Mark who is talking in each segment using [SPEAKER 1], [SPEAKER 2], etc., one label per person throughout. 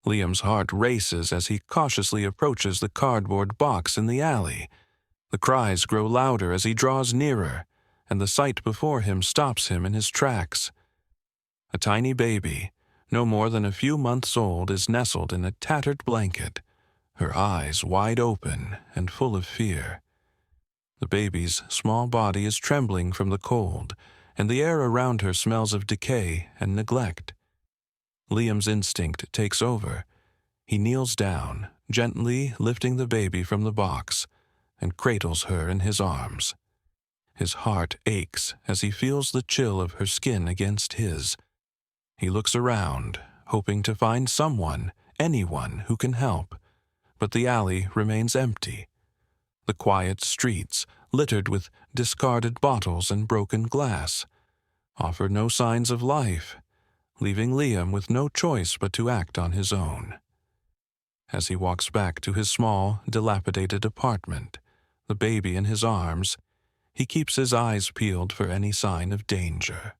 [SPEAKER 1] Liam's heart races as he cautiously approaches the cardboard box in the alley. The cries grow louder as he draws nearer, and the sight before him stops him in his tracks. A tiny baby, no more than a few months old, is nestled in a tattered blanket, her eyes wide open and full of fear. The baby's small body is trembling from the cold, and the air around her smells of decay and neglect. Liam's instinct takes over. He kneels down, gently lifting the baby from the box, and cradles her in his arms. His heart aches as he feels the chill of her skin against his. He looks around, hoping to find someone, anyone who can help, but the alley remains empty. The quiet streets, littered with discarded bottles and broken glass, offer no signs of life, leaving Liam with no choice but to act on his own. As he walks back to his small, dilapidated apartment, the baby in his arms, he keeps his eyes peeled for any sign of danger.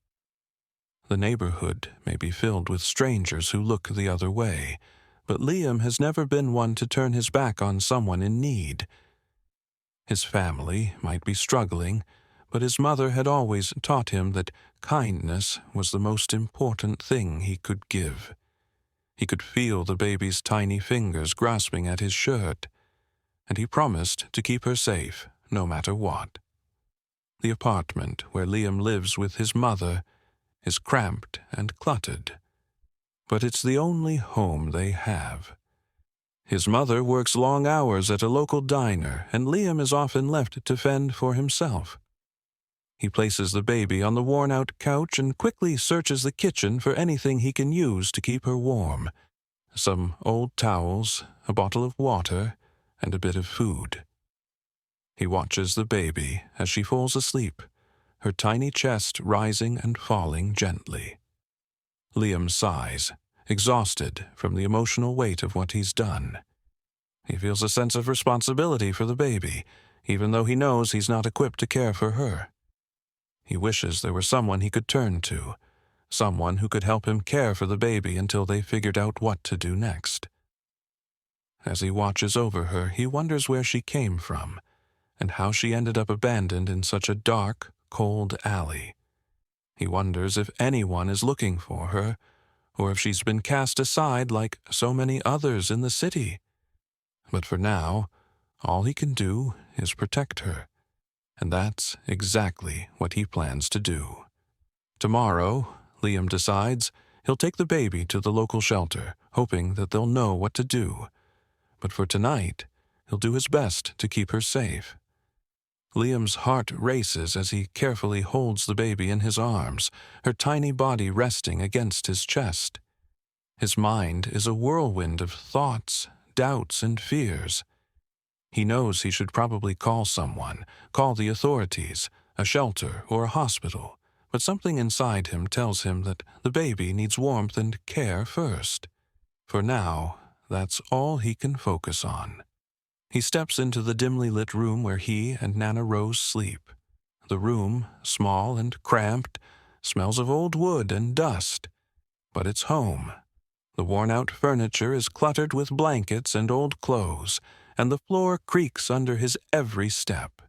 [SPEAKER 1] The neighborhood may be filled with strangers who look the other way, but Liam has never been one to turn his back on someone in need. His family might be struggling, but his mother had always taught him that kindness was the most important thing he could give. He could feel the baby's tiny fingers grasping at his shirt, and he promised to keep her safe no matter what. The apartment where Liam lives with his mother is cramped and cluttered, but it's the only home they have. His mother works long hours at a local diner, and Liam is often left to fend for himself. He places the baby on the worn-out couch and quickly searches the kitchen for anything he can use to keep her warm. Some old towels, a bottle of water, and a bit of food. He watches the baby as she falls asleep, her tiny chest rising and falling gently. Liam sighs, exhausted from the emotional weight of what he's done. He feels a sense of responsibility for the baby, even though he knows he's not equipped to care for her. He wishes there were someone he could turn to, someone who could help him care for the baby until they figured out what to do next. As he watches over her, he wonders where she came from, and how she ended up abandoned in such a dark, cold alley. He wonders if anyone is looking for her, or if she's been cast aside like so many others in the city. But for now, all he can do is protect her, and that's exactly what he plans to do. Tomorrow, Liam decides, he'll take the baby to the local shelter, hoping that they'll know what to do. But for tonight, he'll do his best to keep her safe. Liam's heart races as he carefully holds the baby in his arms, her tiny body resting against his chest. His mind is a whirlwind of thoughts, doubts, and fears. He knows he should probably call someone, call the authorities, a shelter, or a hospital, but something inside him tells him that the baby needs warmth and care first. For now, that's all he can focus on. He steps into the dimly lit room where he and Nana Rose sleep. The room, small and cramped, smells of old wood and dust, but it's home. The worn-out furniture is cluttered with blankets and old clothes, and the floor creaks under his every step.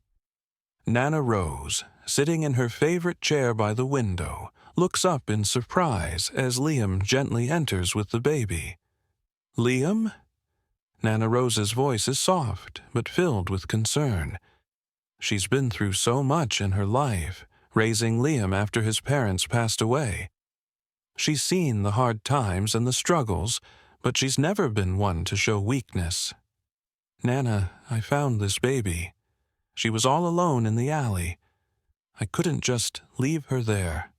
[SPEAKER 1] Nana Rose, sitting in her favorite chair by the window, looks up in surprise as Liam gently enters with the baby. "Liam?" Nana Rose's voice is soft, but filled with concern. She's been through so much in her life, raising Liam after his parents passed away. She's seen the hard times and the struggles, but she's never been one to show weakness. "Nana, I found this baby. She was all alone in the alley. I couldn't just leave her there."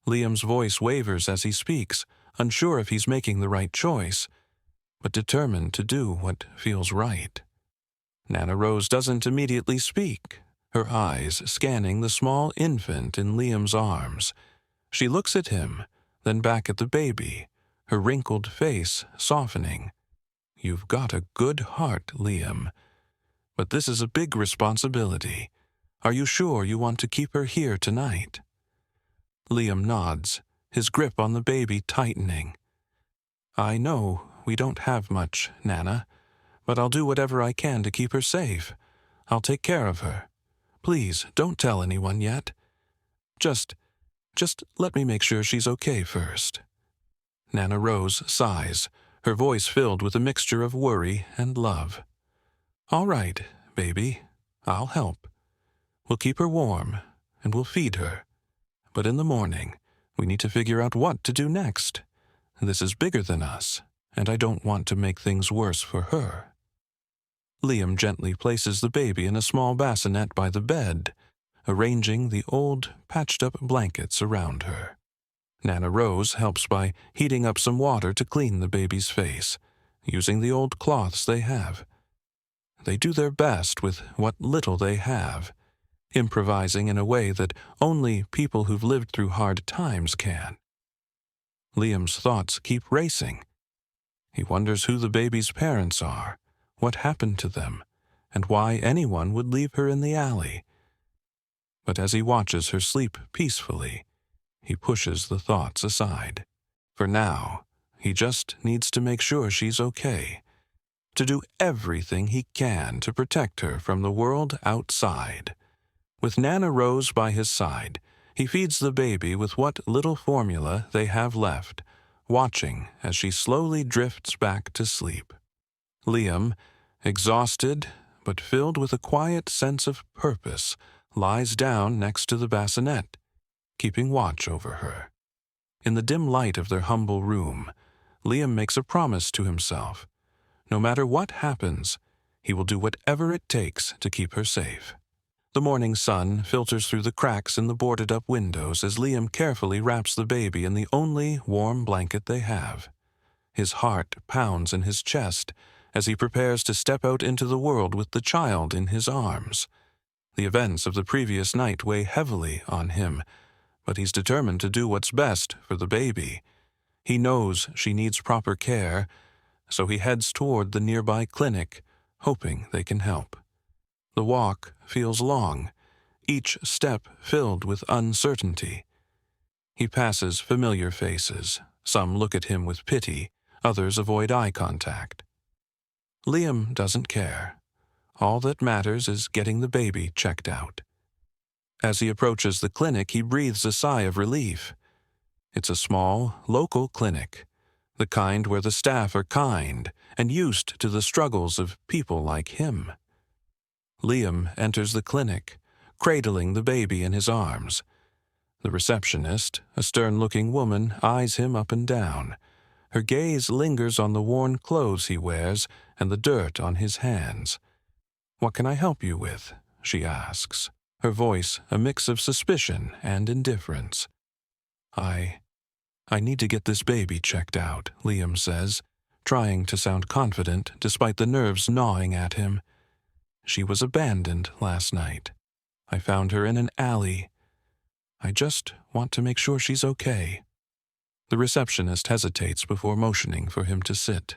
[SPEAKER 1] Liam's voice wavers as he speaks, unsure if he's making the right choice, but determined to do what feels right. Nana Rose doesn't immediately speak, her eyes scanning the small infant in Liam's arms. She looks at him, then back at the baby, her wrinkled face softening. "You've got a good heart, Liam. But this is a big responsibility. Are you sure you want to keep her here tonight?" Liam nods, his grip on the baby tightening. "I know We don't have much, Nana, but I'll do whatever I can to keep her safe. I'll take care of her. Please, don't tell anyone yet. Just let me make sure she's okay first." Nana Rose sighs, her voice filled with a mixture of worry and love. "All right, baby, I'll help. We'll keep her warm, and we'll feed her. But in the morning, we need to figure out what to do next. This is bigger than us, and I don't want to make things worse for her." Liam gently places the baby in a small bassinet by the bed, arranging the old, patched-up blankets around her. Nana Rose helps by heating up some water to clean the baby's face, using the old cloths they have. They do their best with what little they have, improvising in a way that only people who've lived through hard times can. Liam's thoughts keep racing. He wonders who the baby's parents are, what happened to them, and why anyone would leave her in the alley. But as he watches her sleep peacefully, he pushes the thoughts aside. For now, he just needs to make sure she's okay, to do everything he can to protect her from the world outside. With Nana Rose by his side, he feeds the baby with what little formula they have left, watching as she slowly drifts back to sleep. Liam, exhausted but filled with a quiet sense of purpose, lies down next to the bassinet, keeping watch over her. In the dim light of their humble room, Liam makes a promise to himself. No matter what happens, he will do whatever it takes to keep her safe. The morning sun filters through the cracks in the boarded-up windows as Liam carefully wraps the baby in the only warm blanket they have. His heart pounds in his chest as he prepares to step out into the world with the child in his arms. The events of the previous night weigh heavily on him, but he's determined to do what's best for the baby. He knows she needs proper care, so he heads toward the nearby clinic, hoping they can help. The walk feels long, each step filled with uncertainty. He passes familiar faces. Some look at him with pity, others avoid eye contact. Liam doesn't care. All that matters is getting the baby checked out. As he approaches the clinic, he breathes a sigh of relief. It's a small, local clinic, the kind where the staff are kind and used to the struggles of people like him. Liam enters the clinic, cradling the baby in his arms. The receptionist, a stern-looking woman, eyes him up and down. Her gaze lingers on the worn clothes he wears and the dirt on his hands. "What can I help you with?" she asks, her voice a mix of suspicion and indifference. I need to get this baby checked out," Liam says, trying to sound confident despite the nerves gnawing at him. "She was abandoned last night. I found her in an alley. I just want to make sure she's okay." The receptionist hesitates before motioning for him to sit.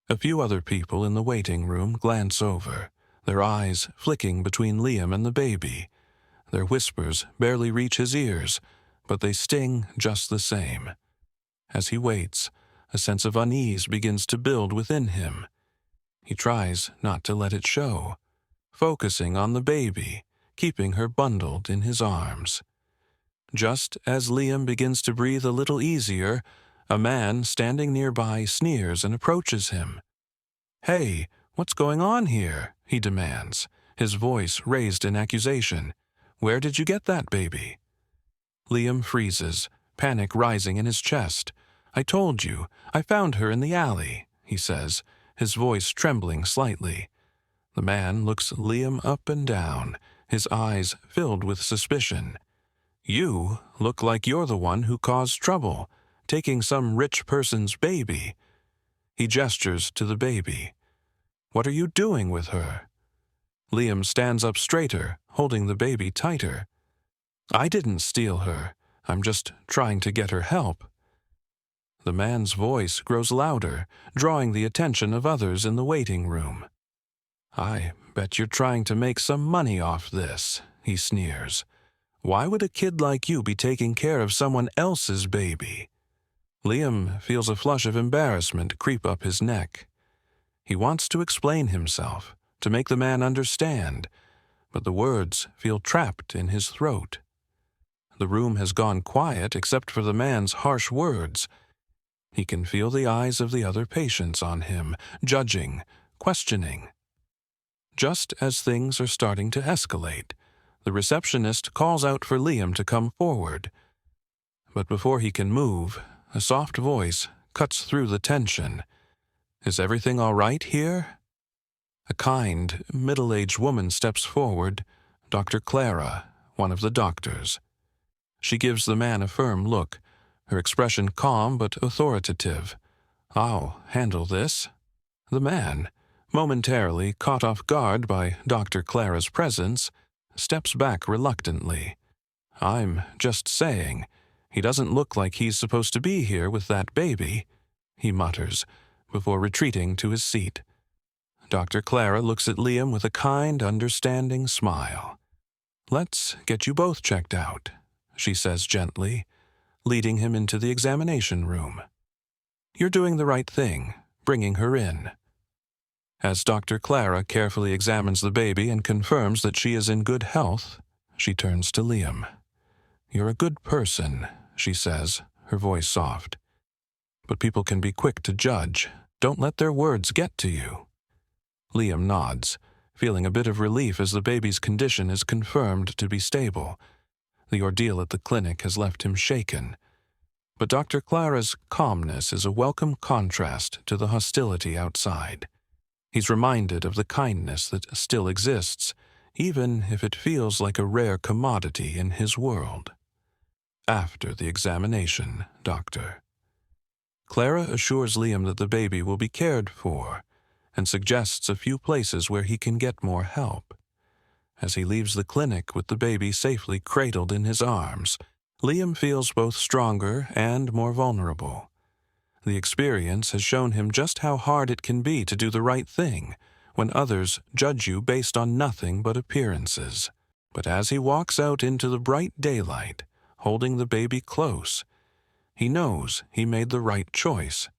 [SPEAKER 1] A few other people in the waiting room glance over, their eyes flicking between Liam and the baby. Their whispers barely reach his ears, but they sting just the same. As he waits, a sense of unease begins to build within him. He tries not to let it show, focusing on the baby, keeping her bundled in his arms. Just as Liam begins to breathe a little easier, a man standing nearby sneers and approaches him. "Hey, what's going on here?" he demands, his voice raised in accusation. "Where did you get that baby?" Liam freezes, panic rising in his chest. "I told you, I found her in the alley," he says, his voice trembling slightly. The man looks Liam up and down, his eyes filled with suspicion. "You look like you're the one who caused trouble, taking some rich person's baby." He gestures to the baby. "What are you doing with her?" Liam stands up straighter, holding the baby tighter. "I didn't steal her. I'm just trying to get her help." The man's voice grows louder, drawing the attention of others in the waiting room. "I bet you're trying to make some money off this," he sneers. "Why would a kid like you be taking care of someone else's baby?" Liam feels a flush of embarrassment creep up his neck. He wants to explain himself, to make the man understand, but the words feel trapped in his throat. The room has gone quiet except for the man's harsh words. He can feel the eyes of the other patients on him, judging, questioning. Just as things are starting to escalate, the receptionist calls out for Liam to come forward. But before he can move, a soft voice cuts through the tension. "Is everything all right here?" A kind, middle-aged woman steps forward, Dr. Clara, one of the doctors. She gives the man a firm look, her expression calm but authoritative. "I'll handle this." The man, momentarily caught off guard by Dr. Clara's presence, steps back reluctantly. "I'm just saying, he doesn't look like he's supposed to be here with that baby," he mutters, before retreating to his seat. Dr. Clara looks at Liam with a kind, understanding smile. "Let's get you both checked out," she says gently, leading him into the examination room. "You're doing the right thing, bringing her in." As Dr. Clara carefully examines the baby and confirms that she is in good health, she turns to Liam. "You're a good person," she says, her voice soft. "But people can be quick to judge. Don't let their words get to you." Liam nods, feeling a bit of relief as the baby's condition is confirmed to be stable. The ordeal at the clinic has left him shaken. But Dr. Clara's calmness is a welcome contrast to the hostility outside. He's reminded of the kindness that still exists, even if it feels like a rare commodity in his world. "After the examination, doctor." Clara assures Liam that the baby will be cared for, and suggests a few places where he can get more help. As he leaves the clinic with the baby safely cradled in his arms, Liam feels both stronger and more vulnerable. The experience has shown him just how hard it can be to do the right thing when others judge you based on nothing but appearances. But as he walks out into the bright daylight, holding the baby close, he knows he made the right choice.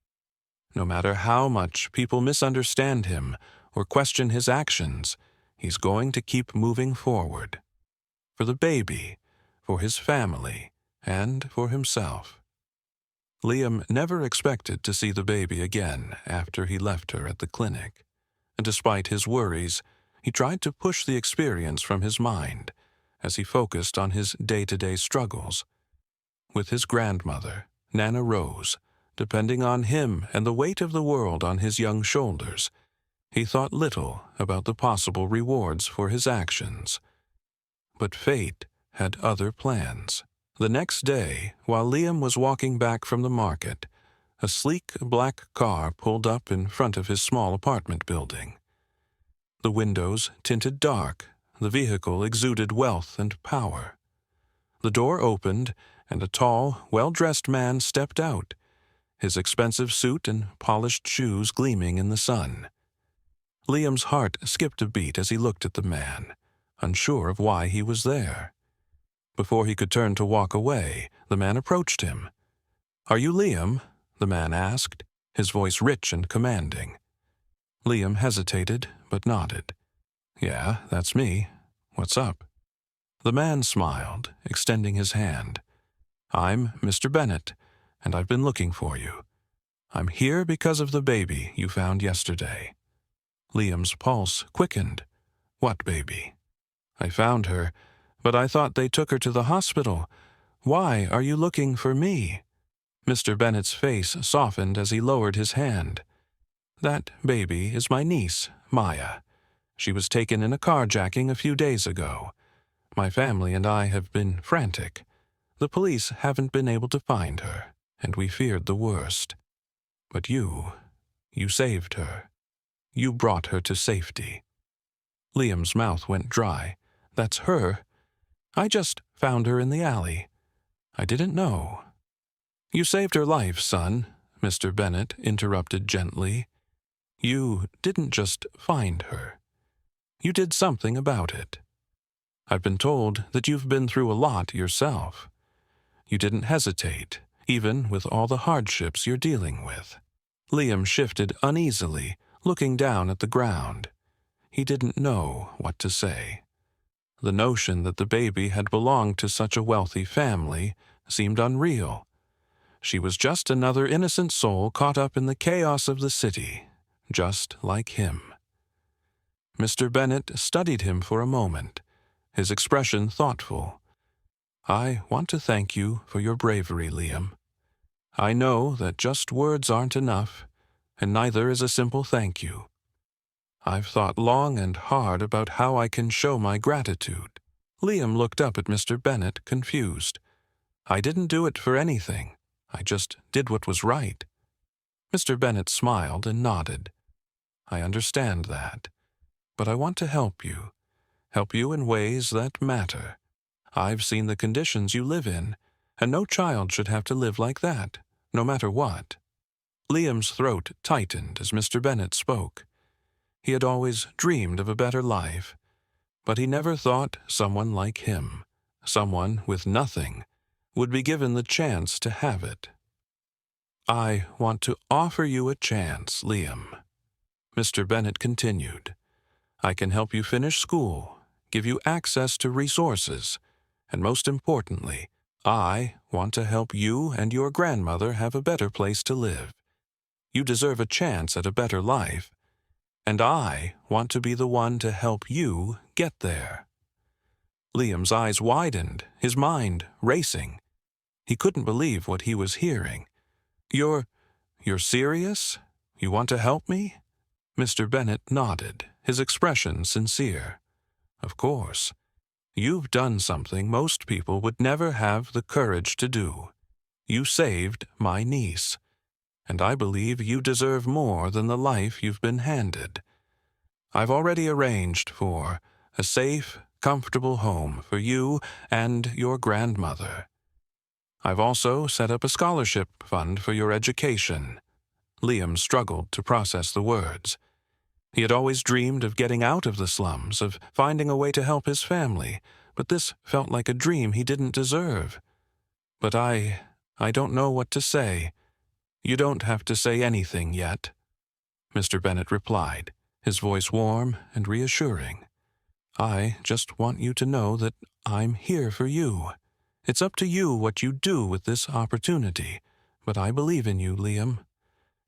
[SPEAKER 1] No matter how much people misunderstand him or question his actions, he's going to keep moving forward. For the baby, for his family, and for himself. Liam never expected to see the baby again after he left her at the clinic, and despite his worries, he tried to push the experience from his mind as he focused on his day-to-day struggles. With his grandmother, Nana Rose, depending on him and the weight of the world on his young shoulders, he thought little about the possible rewards for his actions. But fate had other plans. The next day, while Liam was walking back from the market, a sleek black car pulled up in front of his small apartment building. The windows tinted dark, the vehicle exuded wealth and power. The door opened, and a tall, well-dressed man stepped out, his expensive suit and polished shoes gleaming in the sun. Liam's heart skipped a beat as he looked at the man, unsure of why he was there. Before he could turn to walk away, the man approached him. "Are you Liam?" the man asked, his voice rich and commanding. Liam hesitated, but nodded. "Yeah, that's me. What's up?" The man smiled, extending his hand. "I'm Mr. Bennett, and I've been looking for you. I'm here because of the baby you found yesterday." Liam's pulse quickened. "What baby?" "I found her, but I thought they took her to the hospital. Why are you looking for me?" Mr. Bennett's face softened as he lowered his hand. "That baby is my niece, Maya. She was taken in a carjacking a few days ago. My family and I have been frantic. The police haven't been able to find her, and we feared the worst. But you saved her. You brought her to safety." Liam's mouth went dry. "That's her? I just found her in the alley. I didn't know." "You saved her life, son," Mr. Bennett interrupted gently. "You didn't just find her. You did something about it. I've been told that you've been through a lot yourself. You didn't hesitate. even with all the hardships you're dealing with." Liam shifted uneasily, looking down at the ground. He didn't know what to say. The notion that the baby had belonged to such a wealthy family seemed unreal. She was just another innocent soul caught up in the chaos of the city, just like him. Mr. Bennet studied him for a moment, his expression thoughtful. "I want to thank you for your bravery, Liam. I know that just words aren't enough, and neither is a simple thank you. I've thought long and hard about how I can show my gratitude." Liam looked up at Mr. Bennet, confused. "I didn't do it for anything. I just did what was right." Mr. Bennet smiled and nodded. "I understand that. But I want to help you in ways that matter. I've seen the conditions you live in, and no child should have to live like that, no matter what." Liam's throat tightened as Mr. Bennet spoke. He had always dreamed of a better life, but he never thought someone like him, someone with nothing, would be given the chance to have it. "I want to offer you a chance, Liam," Mr. Bennet continued. "I can help you finish school, give you access to resources, and most importantly, I want to help you and your grandmother have a better place to live. You deserve a chance at a better life, and I want to be the one to help you get there." Liam's eyes widened, his mind racing. He couldn't believe what he was hearing. You're serious? You want to help me?" Mr. Bennet nodded, his expression sincere. "Of course. You've done something most people would never have the courage to do. You saved my niece, and I believe you deserve more than the life you've been handed. I've already arranged for a safe, comfortable home for you and your grandmother. I've also set up a scholarship fund for your education." Liam struggled to process the words. He had always dreamed of getting out of the slums, of finding a way to help his family, but this felt like a dream he didn't deserve. "But I don't know what to say." "You don't have to say anything yet," Mr. Bennet replied, his voice warm and reassuring. "I just want you to know that I'm here for you. It's up to you what you do with this opportunity, but I believe in you, Liam,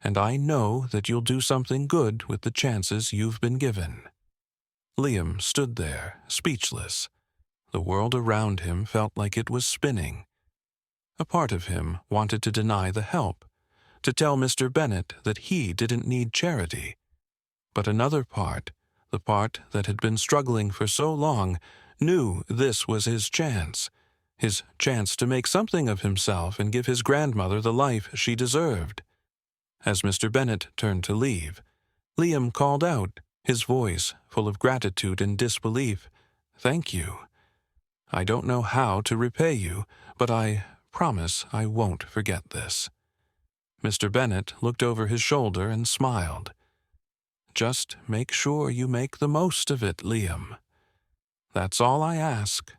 [SPEAKER 1] and I know that you'll do something good with the chances you've been given." Liam stood there, speechless. The world around him felt like it was spinning. A part of him wanted to deny the help, to tell Mr. Bennet that he didn't need charity. But another part, the part that had been struggling for so long, knew this was his chance to make something of himself and give his grandmother the life she deserved. As Mr. Bennet turned to leave, Liam called out, his voice full of gratitude and disbelief, "Thank you. I don't know how to repay you, but I promise I won't forget this." Mr. Bennet looked over his shoulder and smiled. "Just make sure you make the most of it, Liam. That's all I ask."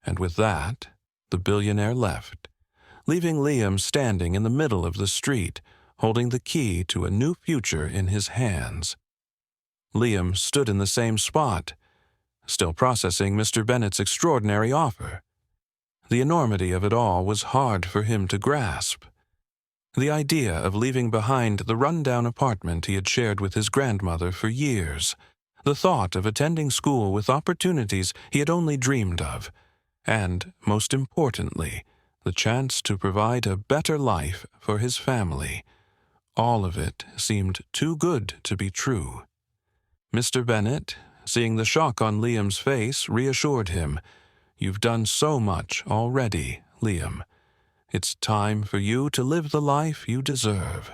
[SPEAKER 1] And with that, the billionaire left, leaving Liam standing in the middle of the street, holding the key to a new future in his hands. Liam stood in the same spot, still processing Mr. Bennet's extraordinary offer. The enormity of it all was hard for him to grasp. The idea of leaving behind the run-down apartment he had shared with his grandmother for years, the thought of attending school with opportunities he had only dreamed of, and, most importantly, the chance to provide a better life for his family. All of it seemed too good to be true. Mr. Bennet, seeing the shock on Liam's face, reassured him, "You've done so much already, Liam. It's time for you to live the life you deserve.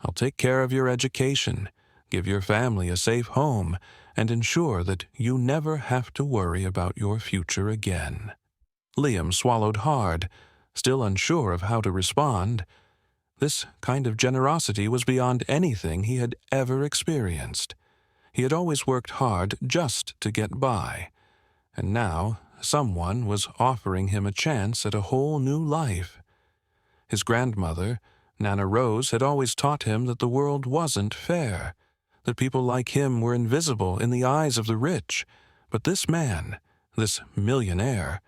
[SPEAKER 1] I'll take care of your education, give your family a safe home, and ensure that you never have to worry about your future again." Liam swallowed hard, still unsure of how to respond. This kind of generosity was beyond anything he had ever experienced. He had always worked hard just to get by, and now someone was offering him a chance at a whole new life. His grandmother, Nana Rose, had always taught him that the world wasn't fair, that people like him were invisible in the eyes of the rich. But this man, this millionaire,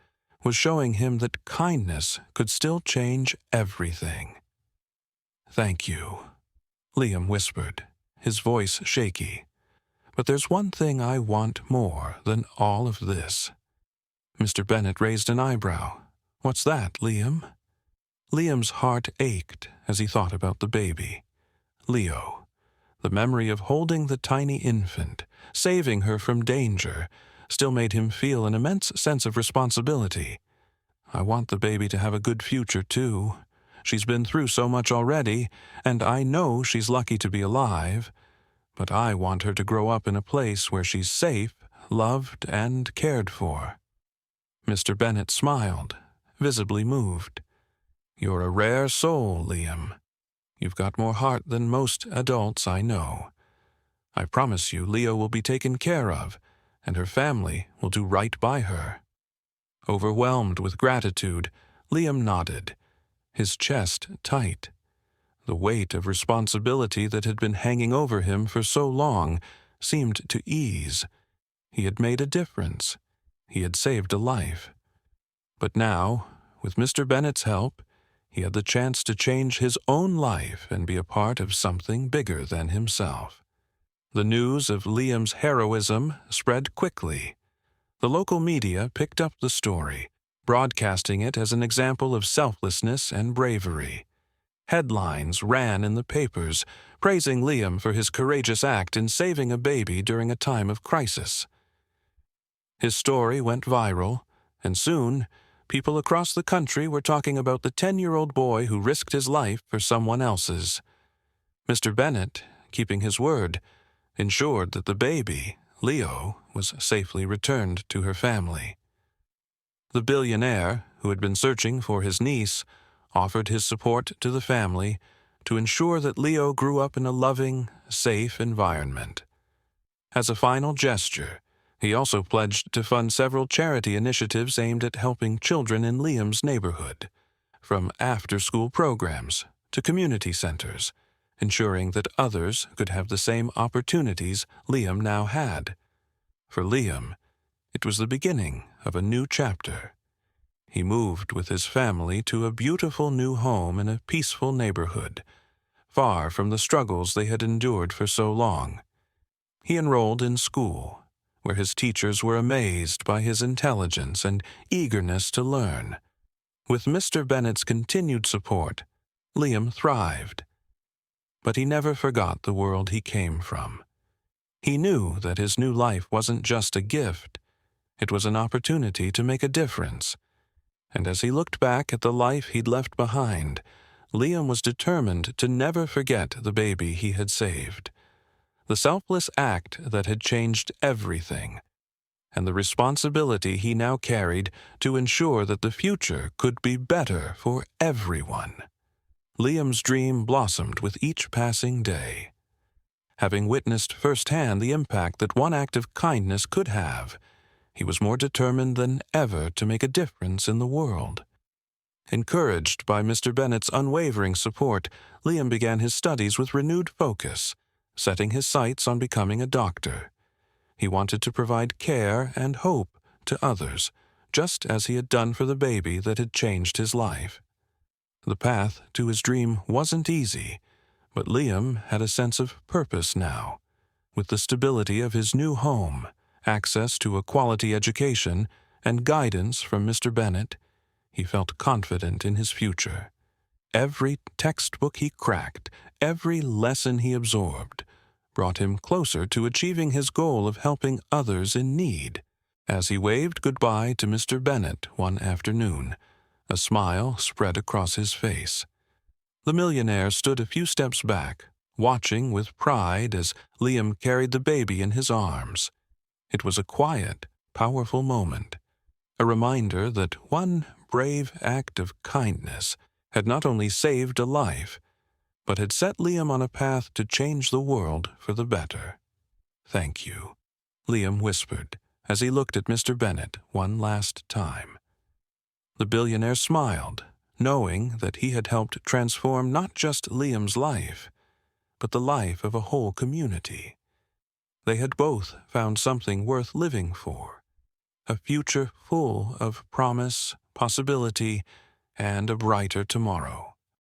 [SPEAKER 1] was showing him that kindness could still change everything. "Thank you," Liam whispered, his voice shaky. "But there's one thing I want more than all of this." Mr. Bennet raised an eyebrow. "What's that, Liam?" Liam's heart ached as he thought about the baby. Leo. The memory of holding the tiny infant, saving her from danger, still made him feel an immense sense of responsibility. "I want the baby to have a good future, too. She's been through so much already, and I know she's lucky to be alive. But I want her to grow up in a place where she's safe, loved, and cared for." Mr. Bennet smiled, visibly moved. "You're a rare soul, Liam. You've got more heart than most adults I know. I promise you Leo will be taken care of, and her family will do right by her." Overwhelmed with gratitude, Liam nodded, his chest tight. The weight of responsibility that had been hanging over him for so long seemed to ease. He had made a difference. He had saved a life. But now, with Mr. Bennet's help, he had the chance to change his own life and be a part of something bigger than himself. The news of Liam's heroism spread quickly. The local media picked up the story, broadcasting it as an example of selflessness and bravery. Headlines ran in the papers, praising Liam for his courageous act in saving a baby during a time of crisis. His story went viral, and soon, people across the country were talking about the 10-year-old boy who risked his life for someone else's. Mr. Bennet, keeping his word, ensured that the baby, Leo, was safely returned to her family. The billionaire, who had been searching for his niece, offered his support to the family to ensure that Leo grew up in a loving, safe environment. As a final gesture, he also pledged to fund several charity initiatives aimed at helping children in Liam's neighborhood, from after-school programs to community centers, ensuring that others could have the same opportunities Liam now had. For Liam, it was the beginning of a new chapter. He moved with his family to a beautiful new home in a peaceful neighborhood, far from the struggles they had endured for so long. He enrolled in school, where his teachers were amazed by his intelligence and eagerness to learn. With Mr. Bennet's continued support, Liam thrived. But he never forgot the world he came from. He knew that his new life wasn't just a gift. It was an opportunity to make a difference. And as he looked back at the life he'd left behind, Liam was determined to never forget the baby he had saved. The selfless act that had changed everything, and the responsibility he now carried to ensure that the future could be better for everyone. Liam's dream blossomed with each passing day. Having witnessed firsthand the impact that one act of kindness could have, he was more determined than ever to make a difference in the world. Encouraged by Mr. Bennet's unwavering support, Liam began his studies with renewed focus, setting his sights on becoming a doctor. He wanted to provide care and hope to others, just as he had done for the baby that had changed his life. The path to his dream wasn't easy, but Liam had a sense of purpose now. With the stability of his new home, access to a quality education, and guidance from Mr. Bennet, he felt confident in his future. Every textbook he cracked, every lesson he absorbed, brought him closer to achieving his goal of helping others in need. As he waved goodbye to Mr. Bennet one afternoon, a smile spread across his face. The millionaire stood a few steps back, watching with pride as Liam carried the baby in his arms. It was a quiet, powerful moment, a reminder that one brave act of kindness had not only saved a life, but had set Liam on a path to change the world for the better. "Thank you," Liam whispered as he looked at Mr. Bennet one last time. The billionaire smiled, knowing that he had helped transform not just Liam's life, but the life of a whole community. They had both found something worth living for, a future full of promise, possibility, and a brighter tomorrow.